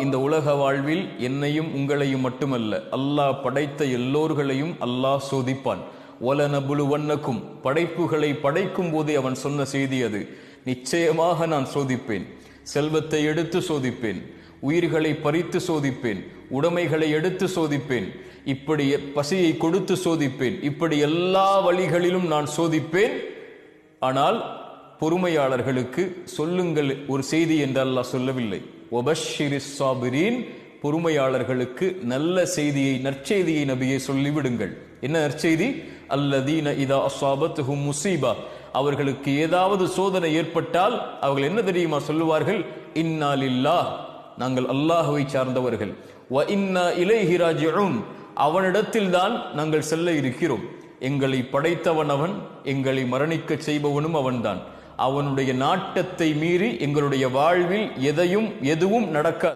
இந்த உலக வாழ்வில் என்னையும் உங்களையும் மட்டுமல்ல, அல்லாஹ் படைத்த எல்லோர்களையும் அல்லாஹ் சோதிப்பான். வலனபுலுவன்னக்கும், படைப்புகளை படைக்கும் போதே அவன் சொன்ன செய்தி அது. நிச்சயமாக நான் சோதிப்பேன். செல்வத்தை எடுத்து சோதிப்பேன், உயிர்களை பறித்து சோதிப்பேன், உடைமைகளை எடுத்து சோதிப்பேன், இப்படி பசியை கொடுத்து சோதிப்பேன், இப்படி எல்லா வழிகளிலும் நான் சோதிப்பேன். ஆனால் பொறுமையாளர்களுக்கு சொல்லுங்கள் ஒரு செய்தி என்று அல்லாஹ் சொல்லவில்லை. வபஷ்ஷிரிஸ் சாபிரீன், பொறுமையாளர்களுக்கு நல்ல செய்தியை, நற்செய்தியை நபியை சொல்லிவிடுங்கள். என்ன நற்செய்தி? அல்லதீன இதா அஸாபத்துஹும் முஸீபா, அவர்களுக்கு ஏதாவது சோதனை ஏற்பட்டால் அவர்கள் என்ன தெரியுமா சொல்லுவார்கள்? இன்னா லில்லாஹ், நாங்கள் அல்லாஹ்வை சார்ந்தவர்கள், வ இன்னா இலைஹி ராஜிஊன், அவனிடத்தில் தான் நாங்கள் செல்ல இருக்கிறோம். எங்களை படைத்தவன் அவன், எங்களை மரணிக்க செய்பவனும் அவன்தான். அவனுடைய நாட்டத்தை மீறி எங்களுடைய வாழ்வில் எதுவும் நடக்க